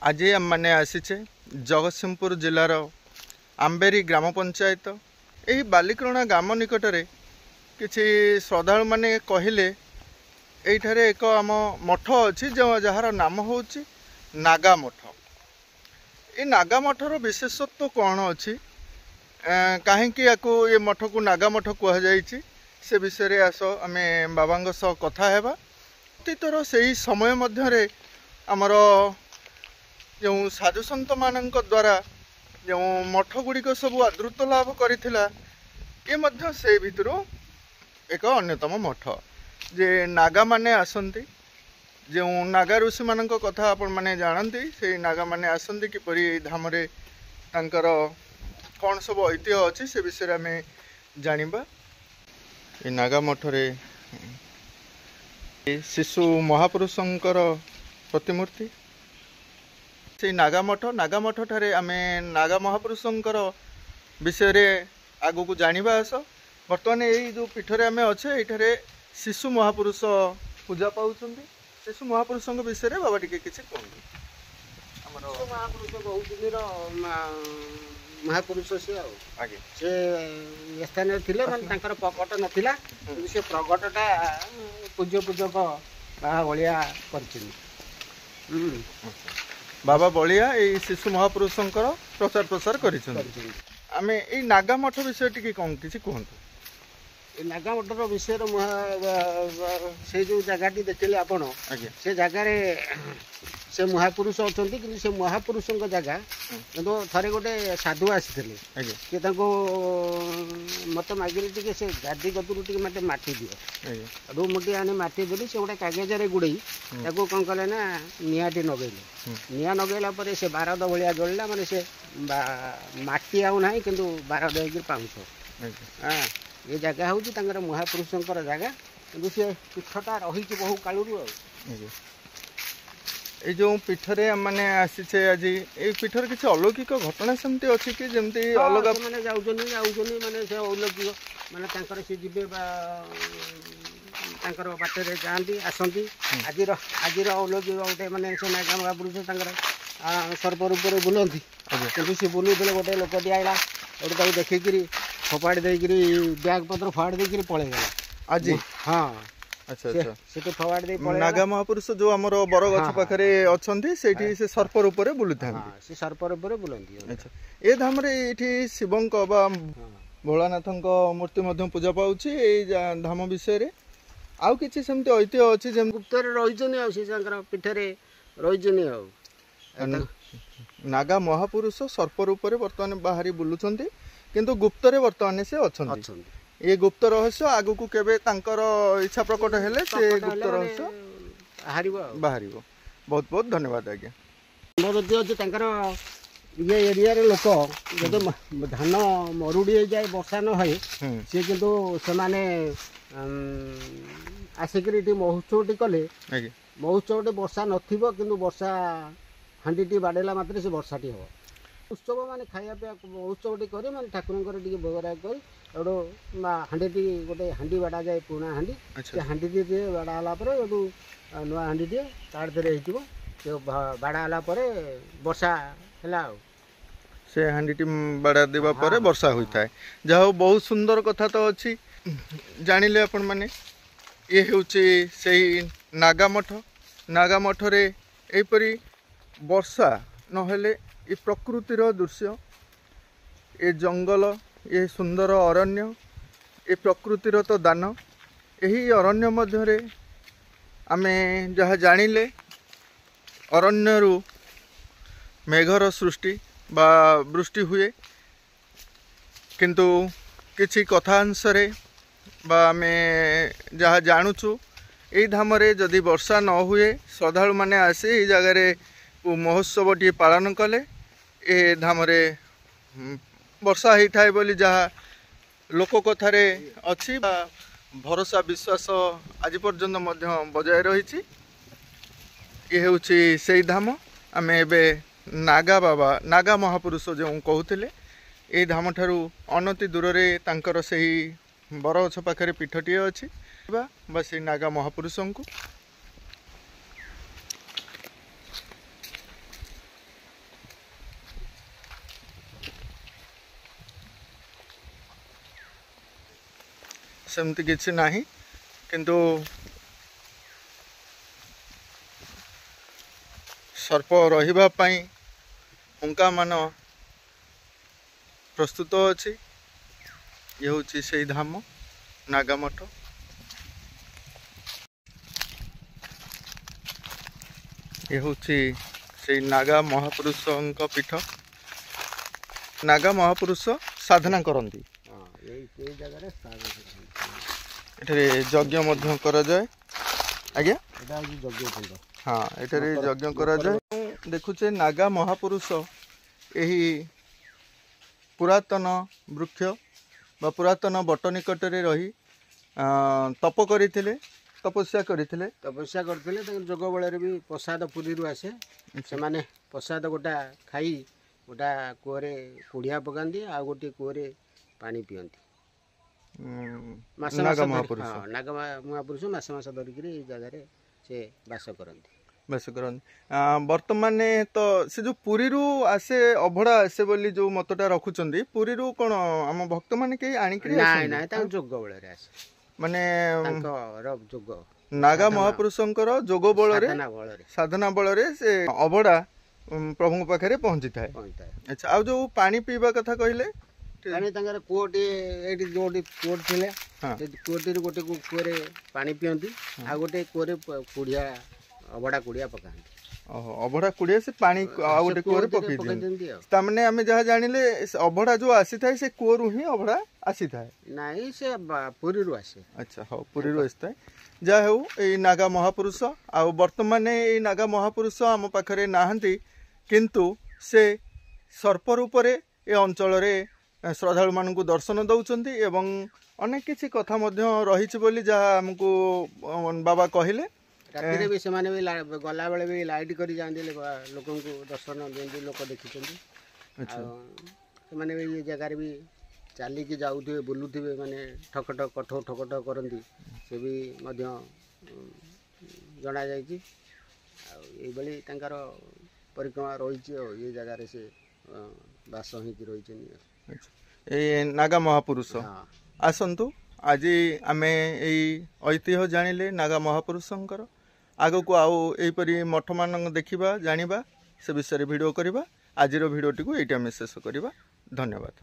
आज आम मैंने आसीचे जगतसिंहपुर जिलार आंबेरी ग्राम पंचायत यही बालिक्रोणा ग्राम निकटरे किसी श्रद्धालु माने कहले यहीठारे एक आम मठ अच्छी जार नाम हूँ नागा मठ। ये नागा मठर विशेषत्व कौन अच्छी कहीं ये मठ को नागा मठ कहुई से विषय आस आम बाबा सह कथा हेबा। अतीतर से ही समय मध्य आमर जो साधु सन्त मान द्वारा जो मठ गुड़िक सब आदृत लाभ करथिला ये मध्य से भितर एक अन्यतम मठ जे नागा माने आसंती जो नागा ऋषि मान कथा आपण माने जानती से नागा माने आसंती किपरि धाम रे तांकर कौन सब ऐतिह्य अच्छी से विषय आम जानिबा। ये नागा मठ रे शिशु महापुरुषंकर प्रतिमूर्ति से नागा मठ ठारे आम नागा महापुरुषंकर विषय रे आगु को जानिबा आस। बर्तमान यही जो पीठरे आम अच्छे ये शिशु महापुरुष पूजा पाउछंती। शिशु महापुरुष विषय रे बाबा टिके किछि कहंतु। हमर महापुरुष बहुत दिन महापुरुष से आगे से स्थान थिले माने तांकर प्रकट नथिला से प्रकटटा पूज्य पूजक बाबा बलिया करछिन। बाबा बलिया ये शिशु महापुरुषंकर प्रचार प्रसार करिछन। आमे ए नागा मठ विषय टिके कौन किछि कहंतु। नागा मठर विषय से जो जगह देखिले आपण से जगार से महापुरुष अच्छा कि से महापुरुषों जगह किंतु थे गोटे साधु आसी मत मागिले टे से गादी कतरू टे मत माटी दिए रू मुठी आने माटी देली से गोटे कागज गुड़े कौन कले ना निआटी नगेले निआ नगेला से बारद भाया जलला माने से माटी आउ ना कि बारद हो पाउछ। हाँ ये जगह हूँ महापुरुषंकर जगह कि सी पीठटा रही बहु कालू। ये जो पीठरे मैंने आसीचे आज ये पीठर किसी अलौकिक घटना सेमती अच्छी कि जमती अलग मैंने माने से अलौकिक माने से जीवे बाटर जाती आसती आज अलौकिक गोटे मैंने से नागा महापुरुष सर्प रूप में बुलती कि सी बुलूले गोटे लोक दिया गोटे देखिकी फोपाड़ देकर बैग पत्र फाड़ देकर पलैगला आज। हाँ अच्छा अच्छा से फोपाड़ दे नागा महापुरुष जो आमर बरगछ पाखे अच्छा से सर्प रूप में बुलू था से सर्प रूप में बुलती। अच्छा ये धाम ये शिवंक बा भोलानाथ मूर्ति पूजा पाऊँ धाम विषय आउ किसी सेमती ऐतिह्य अच्छी जम गुप्त रही पीठरे रही नागा महापुरुष सर्प रूप में बर्तमान बाहरी बुलुंट किंतु गुप्तरे वर्तमान से अच्छा ये गुप्त रहस्य आगु को केबे तांकर इच्छा प्रकट हेले से गुप्त रहस्य बाहर। बहुत बहुत धन्यवाद आज्ञा। ये एरिया रे लोक जब धान मरुड़ी जाए वर्षा न है सी किंतु से माने आसिक महोत्सव कले महोत्सव वर्षा नथिबो किंतु वर्षा हांडी बाड़ेला मात्र से वर्षाटी हम उत्सव माने खाया पिया उत्सव कर माने ठाकुर भोगराग कर हांडी गोटे हांडी बाड़ा जाए पुराना हांडी से हांडी बाड़ा नुआ हांडी ताड़े हो बाड़ा वर्षा है से हांडी बाड़ा देवा पर वर्षा होता है। जहाँ बहुत सुंदर कथा तो अच्छी जानिले आपण माने ये हूँ से नागा मठ रे एपरी वर्षा नहेले ये प्रकृतिर दृश्य ये जंगल ये सुंदर अरण्य ये प्रकृतिर तो दान यही अरण्य मध्य आमे जहाँ जानिले अरण्यरू मेघर सृष्टि बा वृष्टि हुए किंतु किछि कथांशरे बा आमे जहाँ जानुचु यही धाम रे जदि वर्षा न हुए श्रद्धालु माने आसी ये जगह महोत्सव टी पालन कले ए धाम रे वर्षा होता है बोली जहाँ लोक कथारे अच्छी भरोसा विश्वास आज पर्यंत बजाय रही। ये हूँ से धाम आम एबे नागा बाबा नागा महापुरुष जो कहते ये धाम ठारू अनति दूर रे तांकर सही बरगछ पाखे पीठटी अच्छी बा से नागा महापुरुष को सेमती किछि नाही किंतु सर्प रहिबा पई हुंका मान प्रस्तुत अछि। ये होछि सेई धाम नागामठ। ये होछि सेई नागा महापुरुषଙ୍କ पीठ। नागा महापुरुष साधना करती एठारे यज्ञ मध्य करा जाए। आज्ञा हाँ एठारे यज्ञ करा जाए। देखुचे नागा महापुरुष यही पुरातन वृक्ष बा पुरातन बट निकट रे रही तप करथिले तपस्या करथिले जोग बल भी प्रसाद पुरी आसे से माने प्रसाद गोटा खाई गोटा कूअरे कुड़िया पकाती आ गोटे कूअरे पानी पियंती। नागा महापुरुष नागा महापुरुष मास मास धरिक जगह से बास करती। वर्तमान तो से जो पुरी आसे अभड़ा आसे बोली जो मतटा रखुचंदी पुरी कौन आम भक्त माने के आनिक जोग बल माने जोग नागा महापुरुषंकर जोग बल साधना बल से अभड़ा प्रभु पाखे पहुंची थाए। अच्छा आ जो पानी पीवा कथा कहले कूटी जो कूट थे कूटी गोटे कूअरे पानी पियंती आ गोटे कूअरे कुड़िया अभड़ा कुड़िया पकाती। अभड़ा कुड़िया से पानी आ गोटे कूअरे पकई तामने आमे जहा जानिले अभड़ा जो आसी थाए से कूअरु ही अभड़ा आसी थाए नाही से पुरी रु आसे। अच्छा हो पुरी रु आसी थाए जा हो ए नागा महापुरुष आ वर्तमान ए नागा महापुरुष आम पाखरे नाहंती किंतु से सर्प रूप रे ए अंचल रे श्रद्धालु मानकु दर्शन दउचंती एवं अनेक किछि कथा मध्य रहिछि बोली जहा हमकु बाबा कहिले। राति भी से माने भी गला बेले भी लाइट करी जांदी लोकन को दर्शन देंदी लोक देखिचंदी। अच्छा से माने भी ये जगह रे भी चाली की जाउथिबे बुलुथिबे माने ठक ठक करंती से भी मध्य जना जायछि आ एई बली तांकर परिक्रमा रही ये जगह से बास रही। ए नागा महापुरुष आसतु आज आम ऐतिह्य जानिले नागा महापुरुषंकर आग को आउ एपरी मठ मान देखा जानिबा से विषय वीडियो करवा। आज वीडियोटी को ये शेष करवा। धन्यवाद।